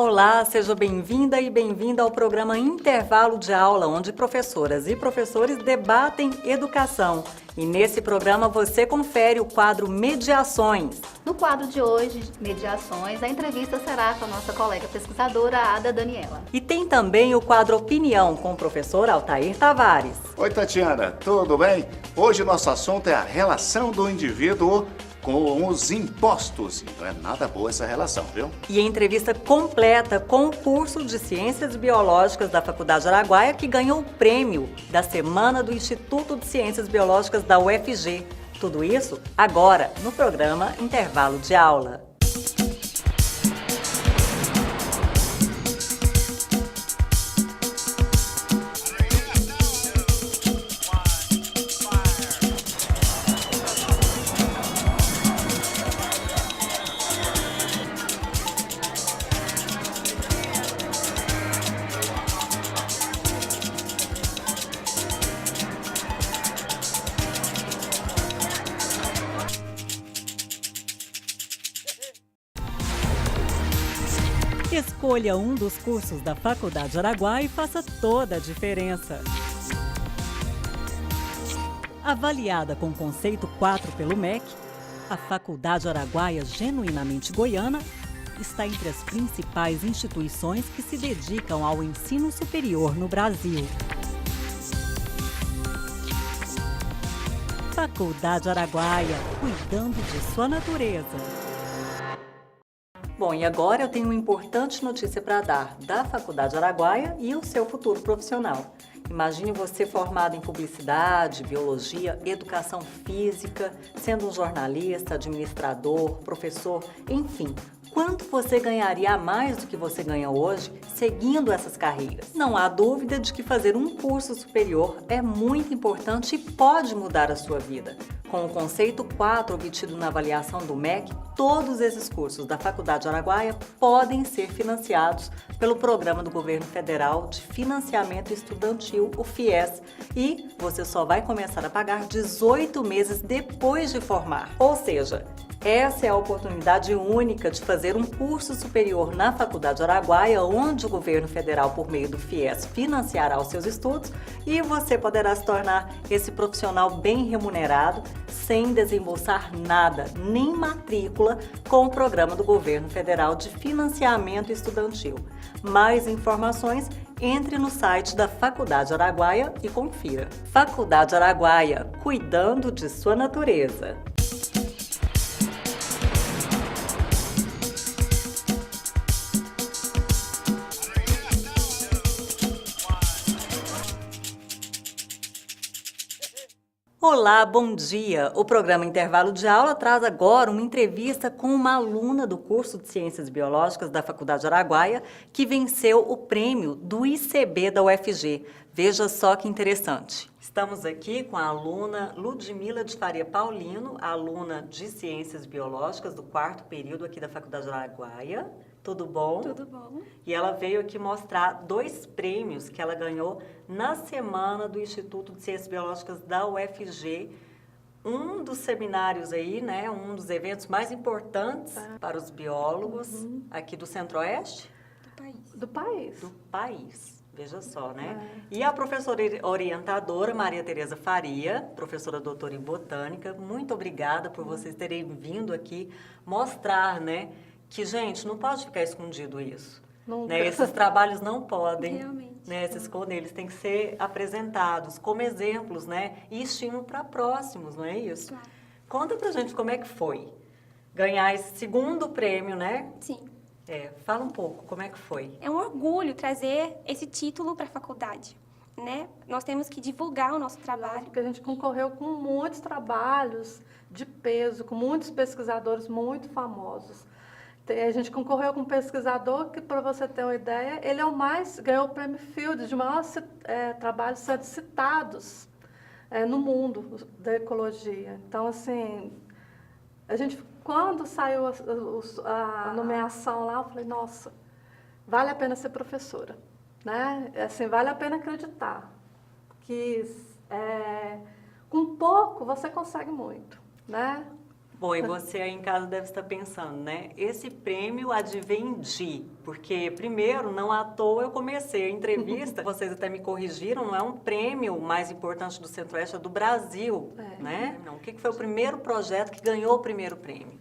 Olá, seja bem-vinda e bem-vindo ao programa Intervalo de Aula, onde professoras e professores debatem educação. E nesse programa você confere o quadro Mediações. No quadro de hoje, Mediações, a entrevista será com a nossa colega pesquisadora, Ada Daniela. E tem também o quadro Opinião, com o professor Altair Tavares. Oi, Tatiana, tudo bem? Hoje nosso assunto é a relação do indivíduo com os impostos. Não é nada boa essa relação, viu? E a entrevista completa com o curso de Ciências Biológicas da Faculdade Araguaia, que ganhou o prêmio da Semana do Instituto de Ciências Biológicas da UFG. Tudo isso agora no programa Intervalo de Aula. Escolha um dos cursos da Faculdade Araguaia e faça toda a diferença. Avaliada com conceito 4 pelo MEC, a Faculdade Araguaia Genuinamente Goiana está entre as principais instituições que se dedicam ao ensino superior no Brasil. Faculdade Araguaia, cuidando de sua natureza. Bom, e agora eu tenho uma importante notícia para dar da Faculdade Araguaia e o seu futuro profissional. Imagine você formado em publicidade, biologia, educação física, sendo um jornalista, administrador, professor, enfim. Quanto você ganharia a mais do que você ganha hoje seguindo essas carreiras? Não há dúvida de que fazer um curso superior é muito importante e pode mudar a sua vida. Com o conceito 4 obtido na avaliação do MEC, todos esses cursos da Faculdade Araguaia podem ser financiados pelo Programa do Governo Federal de Financiamento Estudantil, o FIES, e você só vai começar a pagar 18 meses depois de formar. Ou seja, essa é a oportunidade única de fazer um curso superior na Faculdade Araguaia, onde o governo federal, por meio do FIES, financiará os seus estudos e você poderá se tornar esse profissional bem remunerado, sem desembolsar nada, nem matrícula, com o programa do governo federal de financiamento estudantil. Mais informações, entre no site da Faculdade Araguaia e confira. Faculdade Araguaia, cuidando de sua natureza. Olá, bom dia! O programa Intervalo de Aula traz agora uma entrevista com uma aluna do curso de Ciências Biológicas da Faculdade Araguaia que venceu o prêmio do ICB da UFG. Veja só que interessante. Estamos aqui com a aluna Ludmila de Faria Paulino, aluna de Ciências Biológicas do 4º período aqui da Faculdade Araguaia. Tudo bom? Tudo bom. E ela veio aqui mostrar 2 prêmios que ela ganhou na semana do Instituto de Ciências Biológicas da UFG. Um dos seminários aí, né? Um dos eventos mais importantes para os biólogos aqui do Centro-Oeste? Do país. Do país. Veja só, né? E a professora orientadora, Maria Tereza Faria, professora doutora em Botânica, muito obrigada por vocês terem vindo aqui mostrar, né? Que, gente, não pode ficar escondido isso. Né? Esses trabalhos não podem, né, se esconder, eles têm que ser apresentados como exemplos, né? E estímulo para próximos, não é isso? Claro. Conta pra gente como é que foi ganhar esse 2º prêmio, né? Sim. Fala um pouco, como é que foi? É um orgulho trazer esse título para a faculdade, né? Nós temos que divulgar o nosso trabalho. Porque a gente concorreu com muitos trabalhos de peso, com muitos pesquisadores muito famosos. A gente concorreu com um pesquisador que, para você ter uma ideia, ele é o mais, ganhou o prêmio Fields, de maiores trabalhos sendo citados no mundo da ecologia. Então, assim, a gente, quando saiu a nomeação lá, eu falei, nossa, vale a pena ser professora, né? Assim, vale a pena acreditar que com pouco você consegue muito, né? Bom, e você aí em casa deve estar pensando, né? Esse prêmio advém de... Porque, primeiro, não à toa eu comecei a entrevista, vocês até me corrigiram, não é um prêmio mais importante do Centro-Oeste, é do Brasil, né? Não, o que foi o primeiro projeto que ganhou o primeiro prêmio?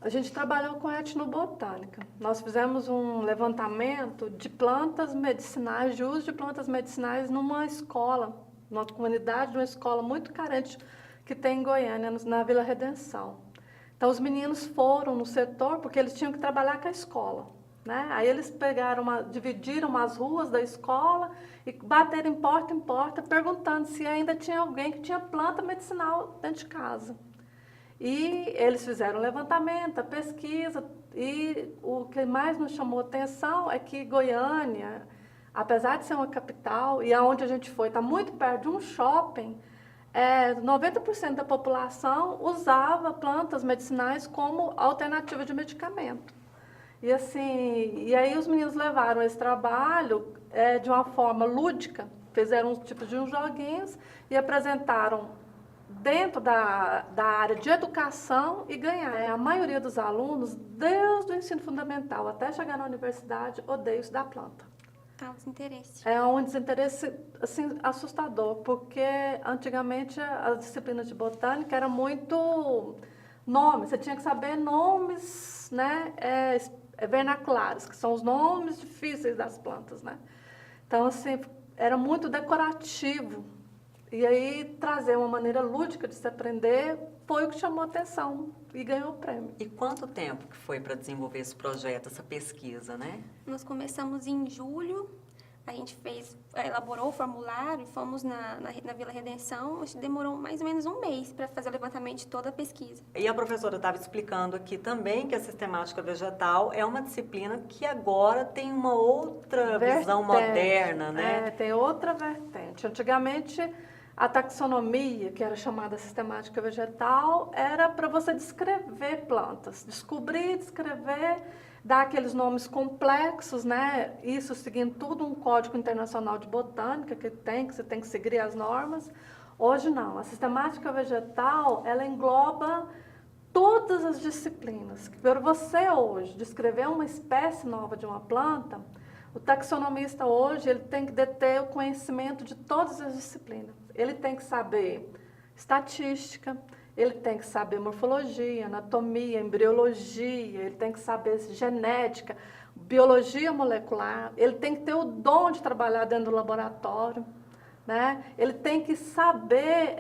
A gente trabalhou com etnobotânica. Nós fizemos um levantamento de plantas medicinais, de uso de plantas medicinais numa escola, numa comunidade, numa escola muito carente que tem em Goiânia, na Vila Redenção. Então, os meninos foram no setor porque eles tinham que trabalhar com a escola, né? Aí eles dividiram as ruas da escola e bateram em porta, perguntando se ainda tinha alguém que tinha planta medicinal dentro de casa. E eles fizeram o levantamento, a pesquisa, e o que mais nos chamou a atenção é que Goiânia, apesar de ser uma capital, e aonde a gente foi, está muito perto de um shopping, 90% da população usava plantas medicinais como alternativa de medicamento. E aí os meninos levaram esse trabalho de uma forma lúdica, fizeram um tipo de uns joguinhos e apresentaram dentro da área de educação e ganharam. A maioria dos alunos, desde o ensino fundamental até chegar na universidade, odeia estudar planta. Um desinteresse. É um desinteresse assim, assustador, porque antigamente as disciplinas de botânica era muito nome, você tinha que saber nomes, né, vernaculares, que são os nomes difíceis das plantas, né? Então, assim, era muito decorativo. E aí, trazer uma maneira lúdica de se aprender foi o que chamou a atenção e ganhou o prêmio. E quanto tempo que foi para desenvolver esse projeto, essa pesquisa, né? Nós começamos em julho, a gente elaborou o formulário, fomos na Vila Redenção, acho que demorou mais ou menos um mês para fazer o levantamento de toda a pesquisa. E a professora estava explicando aqui também que a sistemática vegetal é uma disciplina que agora tem uma outra visão moderna, né? Tem outra vertente. Antigamente, a taxonomia, que era chamada sistemática vegetal, era para você descrever plantas, descobrir, descrever, dar aqueles nomes complexos, né? Isso seguindo tudo um código internacional de botânica que você tem que seguir as normas. Hoje não, a sistemática vegetal, ela engloba todas as disciplinas. Para você hoje descrever uma espécie nova de uma planta, o taxonomista hoje ele tem que deter o conhecimento de todas as disciplinas. Ele tem que saber estatística, ele tem que saber morfologia, anatomia, embriologia, ele tem que saber genética, biologia molecular, ele tem que ter o dom de trabalhar dentro do laboratório, né? Ele tem que saber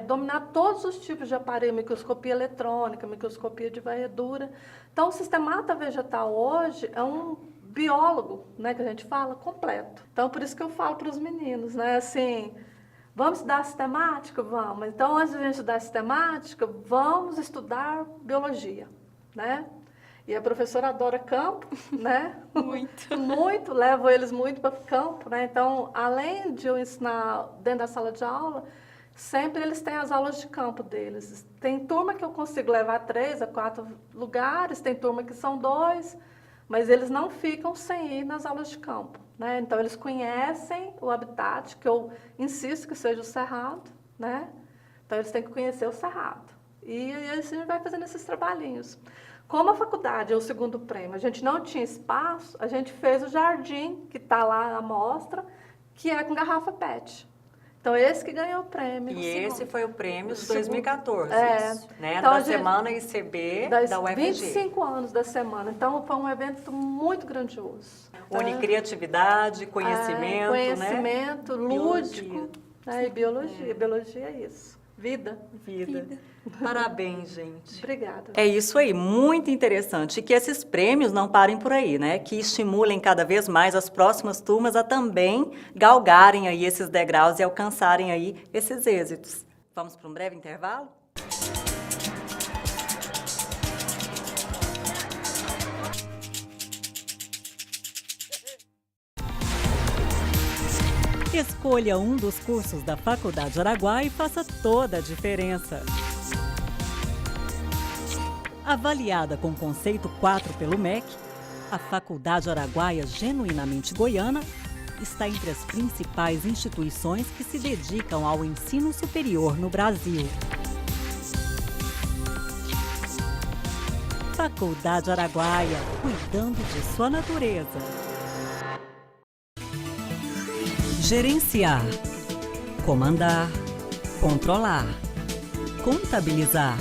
dominar todos os tipos de aparelho, microscopia eletrônica, microscopia de varredura. Então, o sistemata vegetal hoje é um biólogo, né, que a gente fala, completo. Então, por isso que eu falo para os meninos, né, assim, vamos estudar sistemática? Vamos. Então, antes de a gente estudar sistemática, vamos estudar biologia, né? E a professora adora campo, né? Muito. Muito, levo eles muito para o campo, né? Então, além de eu ensinar dentro da sala de aula, sempre eles têm as aulas de campo deles. Tem turma que eu consigo levar 3 a 4 lugares, tem turma que são 2, mas eles não ficam sem ir nas aulas de campo, né? Então, eles conhecem o habitat, que eu insisto que seja o cerrado, né? Então, eles têm que conhecer o cerrado. E a gente vai fazendo esses trabalhinhos. Como a faculdade é o segundo prêmio, a gente não tinha espaço, a gente fez o jardim, que está lá na mostra, que é com garrafa PET. Então, esse que ganhou o prêmio. E esse foi o prêmio de 2014, né? Então, da Semana ICB da UFG. 25 anos da semana. Então, foi um evento muito grandioso. Une criatividade, conhecimento, conhecimento, né? lúdico. E biologia. Biologia é isso. Vida. Parabéns, gente. Obrigada. É isso aí, muito interessante. E que esses prêmios não parem por aí, né? Que estimulem cada vez mais as próximas turmas a também galgarem aí esses degraus e alcançarem aí esses êxitos. Vamos para um breve intervalo? Escolha um dos cursos da Faculdade Araguaia e faça toda a diferença. Avaliada com conceito 4 pelo MEC, a Faculdade Araguaia Genuinamente Goiana está entre as principais instituições que se dedicam ao ensino superior no Brasil. Faculdade Araguaia, cuidando de sua natureza. Gerenciar, comandar, controlar, contabilizar.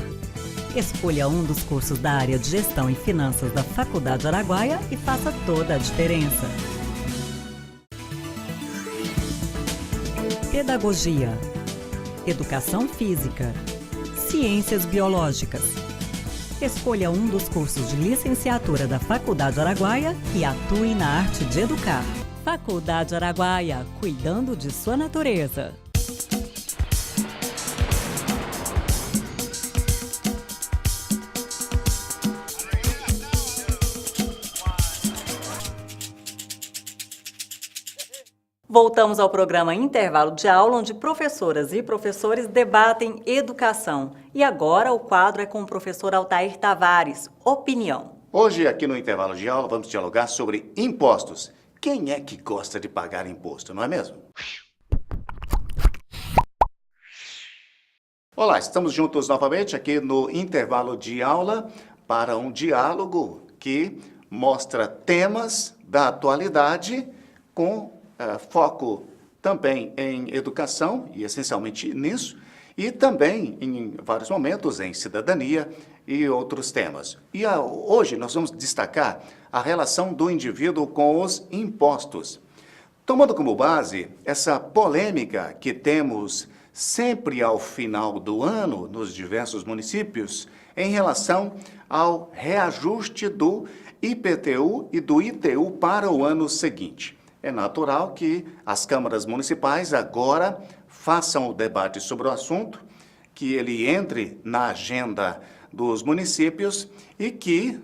Escolha um dos cursos da área de Gestão e Finanças da Faculdade Araguaia e faça toda a diferença. Pedagogia, Educação Física, Ciências Biológicas. Escolha um dos cursos de licenciatura da Faculdade Araguaia e atue na arte de educar. Faculdade Araguaia, cuidando de sua natureza. Voltamos ao programa Intervalo de Aula, onde professoras e professores debatem educação. E agora o quadro é com o professor Altair Tavares, Opinião. Hoje, aqui no Intervalo de Aula, vamos dialogar sobre impostos. Quem é que gosta de pagar imposto, não é mesmo? Olá, estamos juntos novamente aqui no Intervalo de Aula para um diálogo que mostra temas da atualidade com foco também em educação, e essencialmente nisso, e também, em vários momentos, em cidadania e outros temas. E hoje nós vamos destacar a relação do indivíduo com os impostos. Tomando como base essa polêmica que temos sempre ao final do ano nos diversos municípios em relação ao reajuste do IPTU e do ITU para o ano seguinte. É natural que as câmaras municipais agora façam o debate sobre o assunto, que ele entre na agenda dos municípios e que,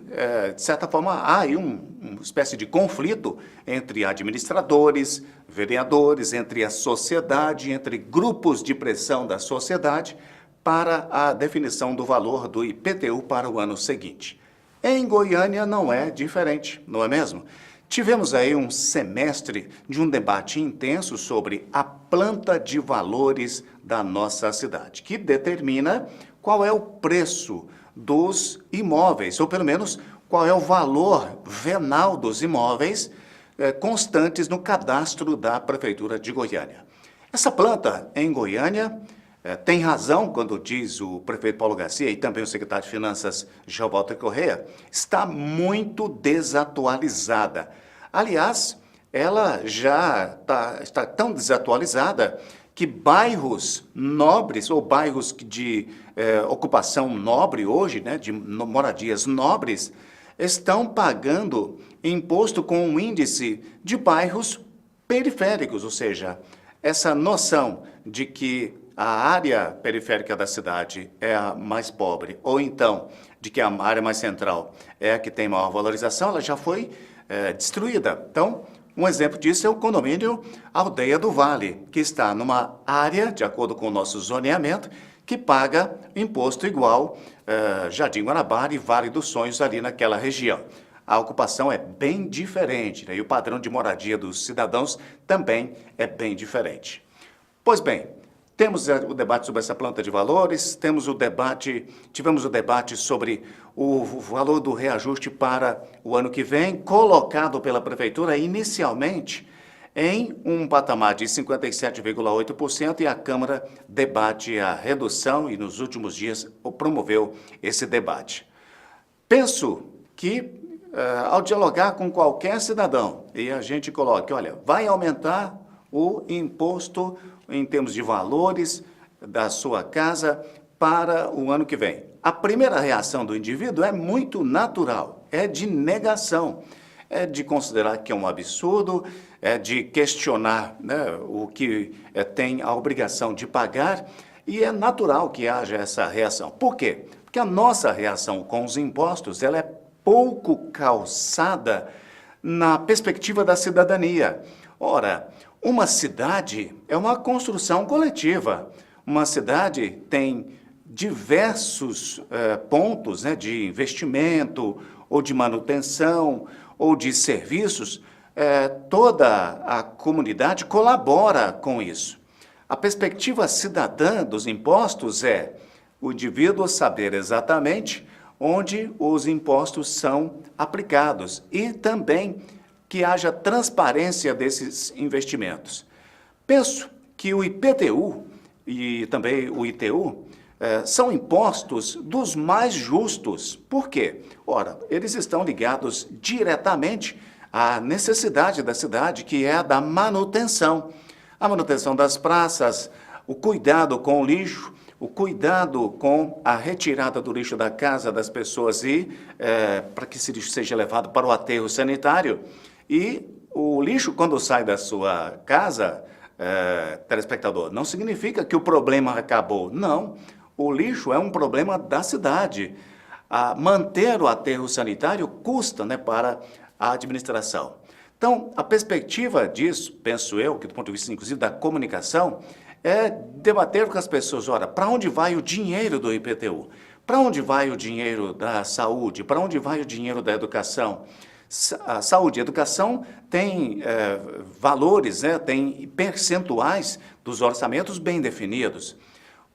de certa forma, há aí uma espécie de conflito entre administradores, vereadores, entre a sociedade, entre grupos de pressão da sociedade para a definição do valor do IPTU para o ano seguinte. Em Goiânia não é diferente, não é mesmo? Tivemos aí um semestre de um debate intenso sobre a planta de valores da nossa cidade, que determina qual é o preço dos imóveis, ou pelo menos qual é o valor venal dos imóveis constantes no cadastro da Prefeitura de Goiânia. Essa planta em Goiânia tem razão quando diz o prefeito Paulo Garcia e também o secretário de Finanças, João Walter Correia, está muito desatualizada. Aliás, ela já está tão desatualizada que bairros nobres ou bairros de ocupação nobre hoje, né, de moradias nobres, estão pagando imposto com um índice de bairros periféricos, ou seja, essa noção de que a área periférica da cidade é a mais pobre, ou então de que a área mais central é a que tem maior valorização, ela já foi destruída. Então, um exemplo disso é o condomínio Aldeia do Vale, que está numa área, de acordo com o nosso zoneamento, que paga imposto igual Jardim Guanabara e Vale dos Sonhos ali naquela região. A ocupação é bem diferente, né? E o padrão de moradia dos cidadãos também é bem diferente. Pois bem, temos o debate sobre essa planta de valores, tivemos o debate sobre o valor do reajuste para o ano que vem, colocado pela Prefeitura inicialmente em um patamar de 57,8%, e a Câmara debate a redução e nos últimos dias promoveu esse debate. Penso que ao dialogar com qualquer cidadão e a gente coloque, olha, vai aumentar o imposto em termos de valores da sua casa para o ano que vem. A primeira reação do indivíduo é muito natural, é de negação, é de considerar que é um absurdo, é de questionar, né, o que tem a obrigação de pagar, e é natural que haja essa reação. Por quê? Porque a nossa reação com os impostos ela é pouco calçada na perspectiva da cidadania. Ora, uma cidade é uma construção coletiva. Uma cidade tem diversos pontos, né, de investimento, ou de manutenção, ou de serviços. Toda a comunidade colabora com isso. A perspectiva cidadã dos impostos é o indivíduo saber exatamente onde os impostos são aplicados e também que haja transparência desses investimentos. Penso que o IPTU e também o ITU são impostos dos mais justos. Por quê? Ora, eles estão ligados diretamente à necessidade da cidade, que é a da manutenção. A manutenção das praças, o cuidado com o lixo, o cuidado com a retirada do lixo da casa das pessoas e para que esse lixo seja levado para o aterro sanitário. E o lixo, quando sai da sua casa, telespectador, não significa que o problema acabou. Não, o lixo é um problema da cidade. Manter o aterro sanitário custa, né, para a administração. Então, a perspectiva disso, penso eu, que do ponto de vista, inclusive, da comunicação, é debater com as pessoas, ora, para onde vai o dinheiro do IPTU? Para onde vai o dinheiro da saúde? Para onde vai o dinheiro da educação? A saúde e a educação têm valores, né, têm percentuais dos orçamentos bem definidos.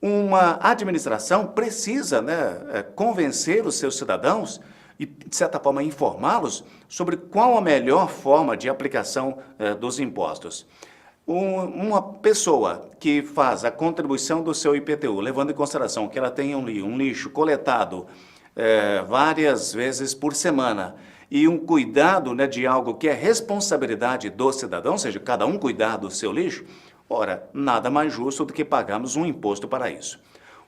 Uma administração precisa, né, convencer os seus cidadãos e, de certa forma, informá-los sobre qual a melhor forma de aplicação dos impostos. Uma pessoa que faz a contribuição do seu IPTU, levando em consideração que ela tem um lixo coletado várias vezes por semana e um cuidado, né, de algo que é responsabilidade do cidadão, ou seja, cada um cuidar do seu lixo, ora, nada mais justo do que pagarmos um imposto para isso.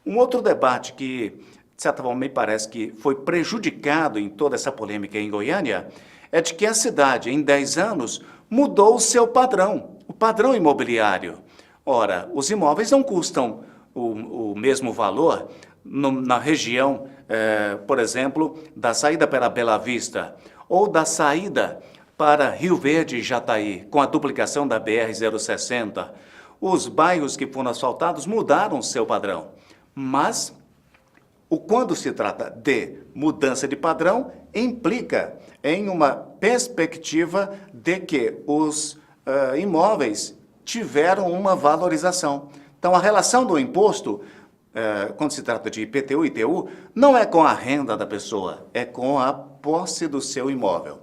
Um outro debate que, de certa forma, me parece que foi prejudicado em toda essa polêmica em Goiânia, é de que a cidade, em 10 anos, mudou o seu padrão, o padrão imobiliário. Ora, os imóveis não custam o mesmo valor na região, por exemplo, da saída para Bela Vista ou da saída para Rio Verde e Jataí, com a duplicação da BR-060. Os bairros que foram asfaltados mudaram seu padrão, mas quando se trata de mudança de padrão, implica em uma perspectiva de que os imóveis tiveram uma valorização. Então, a relação do imposto, quando se trata de IPTU e ITU, não é com a renda da pessoa, é com a posse do seu imóvel.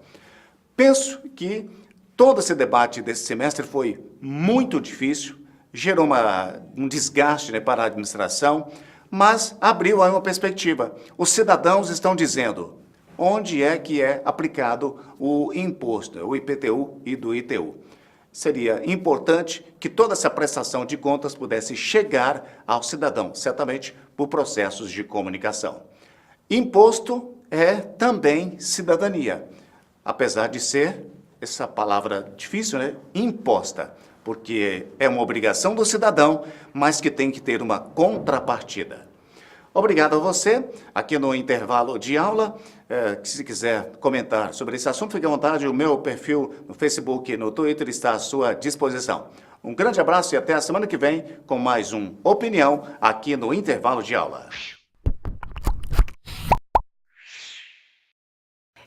Penso que todo esse debate desse semestre foi muito difícil, gerou um desgaste, né, para a administração, mas abriu aí uma perspectiva. Os cidadãos estão dizendo onde é que é aplicado o imposto, o IPTU e do ITU. Seria importante que toda essa prestação de contas pudesse chegar ao cidadão, certamente por processos de comunicação. Imposto é também cidadania, apesar de ser, essa palavra difícil, né, imposta, porque é uma obrigação do cidadão, mas que tem que ter uma contrapartida. Obrigado a você, aqui no intervalo de aula. Se quiser comentar sobre esse assunto, fique à vontade, o meu perfil no Facebook e no Twitter está à sua disposição. Um grande abraço e até a semana que vem com mais um Opinião aqui no intervalo de aula.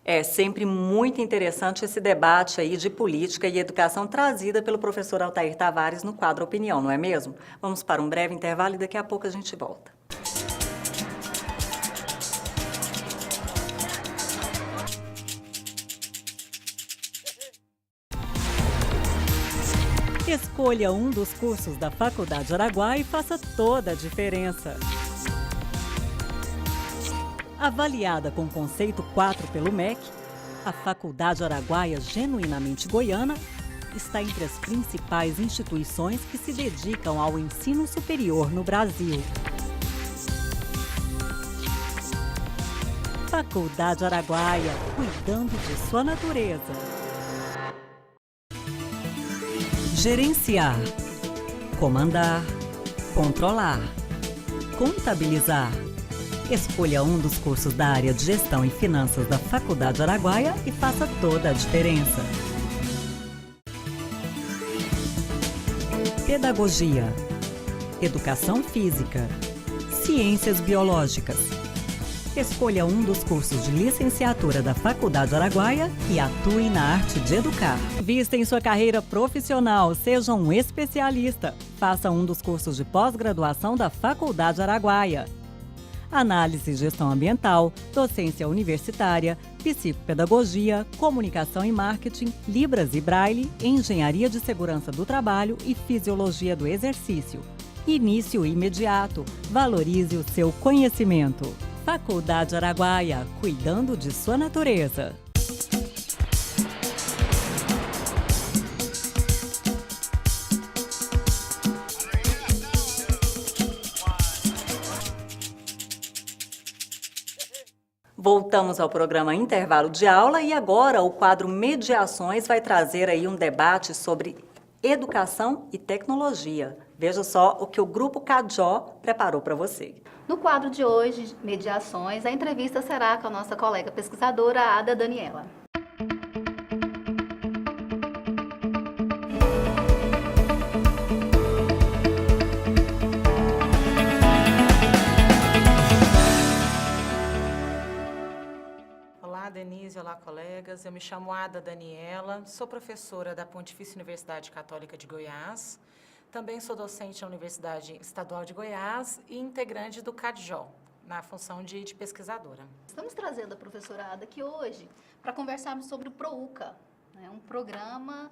É sempre muito interessante esse debate aí de política e educação trazida pelo professor Altair Tavares no quadro Opinião, não é mesmo? Vamos para um breve intervalo e daqui a pouco a gente volta. Escolha um dos cursos da Faculdade Araguaia e faça toda a diferença. Avaliada com conceito 4 pelo MEC, a Faculdade Araguaia Genuinamente Goiana está entre as principais instituições que se dedicam ao ensino superior no Brasil. Faculdade Araguaia, cuidando de sua natureza. Gerenciar, comandar, controlar, contabilizar. Escolha um dos cursos da área de Gestão e Finanças da Faculdade Araguaia e faça toda a diferença. Pedagogia, Educação Física, Ciências Biológicas. Escolha um dos cursos de licenciatura da Faculdade Araguaia e atue na arte de educar. Vista em sua carreira profissional, seja um especialista. Faça um dos cursos de pós-graduação da Faculdade Araguaia. análise e gestão ambiental, docência universitária, psicopedagogia, comunicação e marketing, Libras e Braille, engenharia de segurança do trabalho e fisiologia do exercício. Início imediato. Valorize o seu conhecimento. Faculdade Araguaia, cuidando de sua natureza. Voltamos ao programa Intervalo de Aula e agora o quadro Mediações vai trazer aí um debate sobre educação e tecnologia. Veja só o que o Grupo CADJO preparou para você. No quadro de hoje, Mediações, a entrevista será com a nossa colega pesquisadora Ada Daniela. Olá, Denise, olá, colegas. Eu me chamo Ada Daniela, sou professora da Pontifícia Universidade Católica de Goiás, também sou docente na Universidade Estadual de Goiás e integrante do CADJO, na função de pesquisadora. Estamos trazendo a professora Ada aqui hoje para conversarmos sobre o PROUCA, né, um programa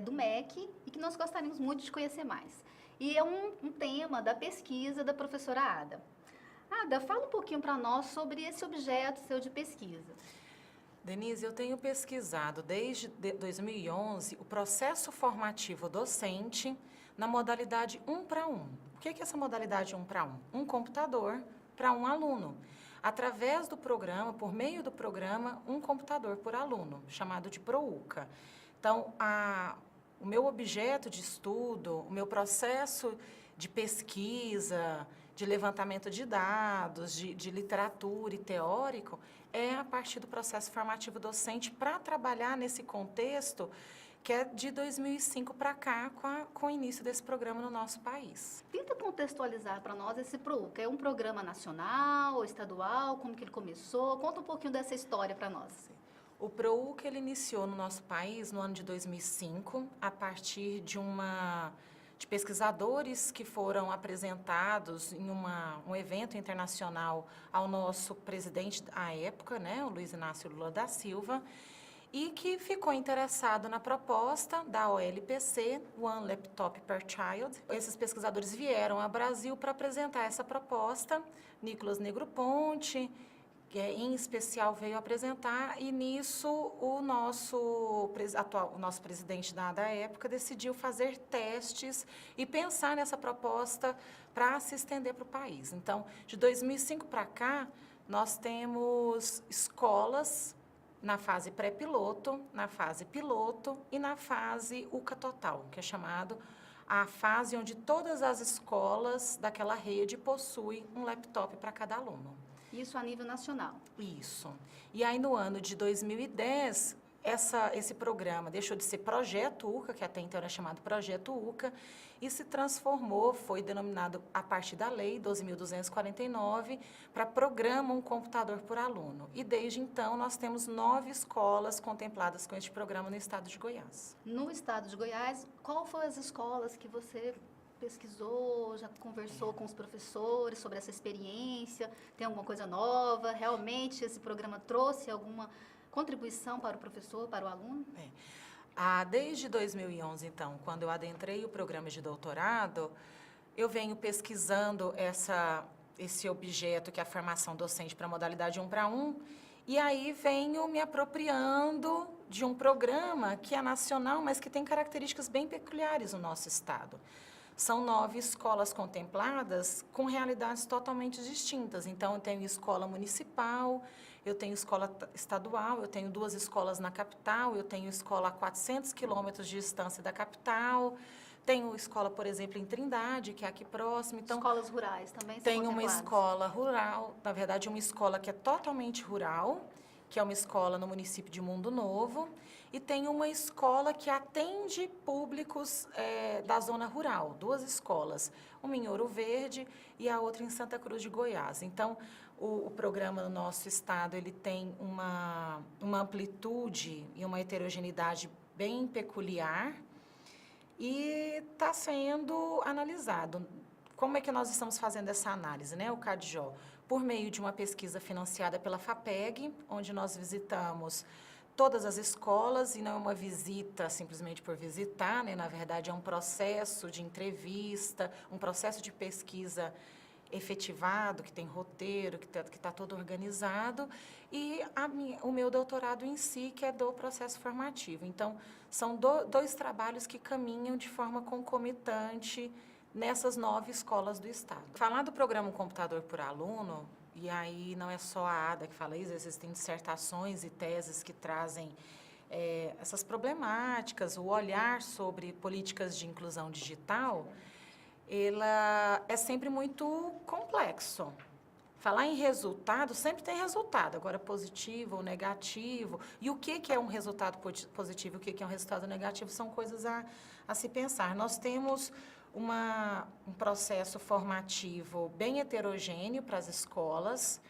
do MEC e que nós gostaríamos muito de conhecer mais. E é um tema da pesquisa da professora Ada. Ada, fala um pouquinho para nós sobre esse objeto seu de pesquisa. Denise, eu tenho pesquisado desde 2011 o processo formativo docente na modalidade 1 para 1. O que é essa modalidade 1 para 1? Um computador para um aluno. Através do programa, por meio do programa, um computador por aluno, chamado de PROUCA. Então, o meu objeto de estudo, o meu processo de pesquisa, de levantamento de dados, de literatura e teórico, é a partir do processo formativo docente para trabalhar nesse contexto que é de 2005 para cá, com o início desse programa no nosso país. Tenta contextualizar para nós esse PROUCA. É um programa nacional, estadual? Como que ele começou? Conta um pouquinho dessa história para nós. O PROUCA ele iniciou no nosso país no ano de 2005, a partir de pesquisadores que foram apresentados em um evento internacional ao nosso presidente à época, né, o Luiz Inácio Lula da Silva, e que ficou interessado na proposta da OLPC, One Laptop per Child. Esses pesquisadores vieram ao Brasil para apresentar essa proposta. Nicolas Negroponte, que em especial veio apresentar, e nisso o nosso presidente da época decidiu fazer testes e pensar nessa proposta para se estender para o país. Então, de 2005 para cá, nós temos escolas na fase pré-piloto, na fase piloto e na fase UCA Total, que é chamado a fase onde todas as escolas daquela rede possuem um laptop para cada aluno. Isso a nível nacional. Isso. E aí, no ano de 2010, esse programa deixou de ser Projeto UCA, que até então era chamado Projeto UCA, e se transformou, foi denominado a partir da Lei 12.249, para Programa Um Computador por Aluno. E desde então, nós temos 9 escolas contempladas com este programa no estado de Goiás. No estado de Goiás, qual foram as escolas que você pesquisou, já conversou com os professores sobre essa experiência? Tem alguma coisa nova? Realmente esse programa trouxe alguma contribuição para o professor, para o aluno? Desde 2011, então, quando eu adentrei o programa de doutorado, eu venho pesquisando esse objeto que é a formação docente para a modalidade 1 para 1, e aí venho me apropriando de um programa que é nacional, mas que tem características bem peculiares no nosso estado. São 9 escolas contempladas com realidades totalmente distintas. Então, eu tenho escola municipal, eu tenho escola estadual, eu tenho 2 escolas na capital, eu tenho escola a 400 quilômetros de distância da capital, tenho escola, por exemplo, em Trindade, que é aqui próximo. Então, escolas rurais também são tenho uma contempladas? escola rural, na verdade, uma escola que é totalmente rural, que é uma escola no município de Mundo Novo, e tem uma escola que atende públicos da zona rural, 2 escolas, uma em Ouro Verde e a outra em Santa Cruz de Goiás. Então, o programa no nosso estado ele tem uma amplitude e uma heterogeneidade bem peculiar e está sendo analisado. Como é que nós estamos fazendo essa análise, né, o CADJO? por meio de uma pesquisa financiada pela FAPEG, onde nós visitamos todas as escolas, e não é uma visita simplesmente por visitar, né? Na verdade, é um processo de entrevista, um processo de pesquisa efetivado, que tem roteiro, que está todo organizado, e o meu doutorado em si, que é do processo formativo. Então, são dois trabalhos que caminham de forma concomitante nessas 9 escolas do Estado. Falar do programa Computador por Aluno, e aí não é só a ADA que fala isso, existem dissertações e teses que trazem essas problemáticas, o olhar sobre políticas de inclusão digital, ela é sempre muito complexo. Falar em resultado, sempre tem resultado, agora positivo ou negativo. E o que é um resultado positivo e o que é um resultado negativo são coisas a se pensar. Nós temos um processo formativo bem heterogêneo para as escolas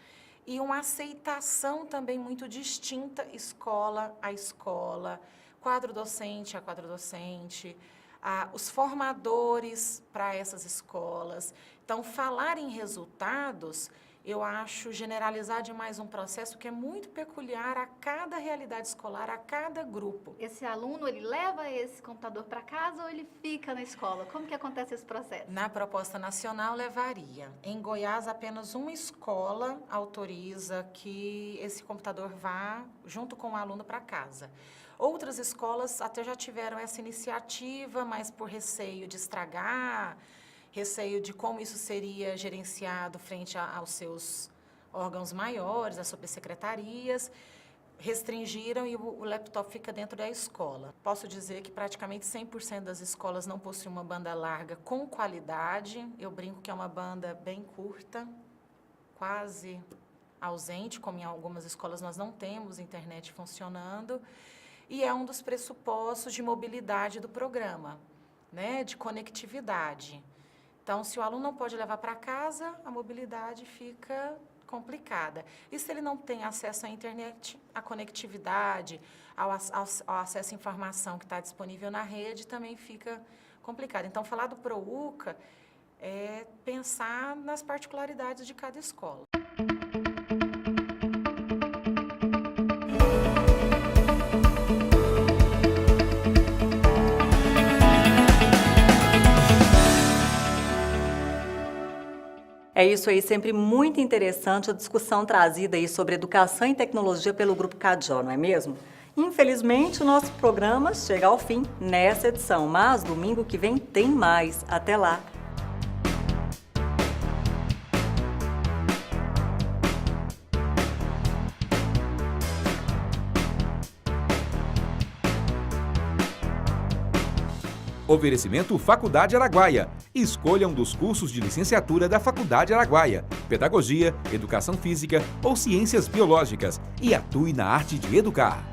e uma aceitação também muito distinta, escola a escola, quadro docente a quadro docente, os formadores para essas escolas. Então, falar em resultados, eu acho generalizar demais um processo que é muito peculiar a cada realidade escolar, a cada grupo. Esse aluno, ele leva esse computador para casa ou ele fica na escola? Como que acontece esse processo? Na proposta nacional, levaria. Em Goiás, apenas uma escola autoriza que esse computador vá junto com o aluno para casa. Outras escolas até já tiveram essa iniciativa, mas por receio de estragar, receio de como isso seria gerenciado frente aos seus órgãos maiores, às subsecretarias, restringiram e o laptop fica dentro da escola. Posso dizer que praticamente 100% das escolas não possuem uma banda larga com qualidade. Eu brinco que é uma banda bem curta, quase ausente, como em algumas escolas nós não temos internet funcionando. E é um dos pressupostos de mobilidade do programa, né, de conectividade. Então, se o aluno não pode levar para casa, a mobilidade fica complicada. E se ele não tem acesso à internet, a conectividade, ao acesso à informação que está disponível na rede, também fica complicado. Então, falar do PROUCA é pensar nas particularidades de cada escola. É isso aí, sempre muito interessante a discussão trazida aí sobre educação e tecnologia pelo Grupo CADJO, não é mesmo? Infelizmente, o nosso programa chega ao fim nessa edição, mas domingo que vem tem mais. Até lá! Oferecimento Faculdade Araguaia. Escolha um dos cursos de licenciatura da Faculdade Araguaia, Pedagogia, Educação Física ou Ciências Biológicas e atue na arte de educar.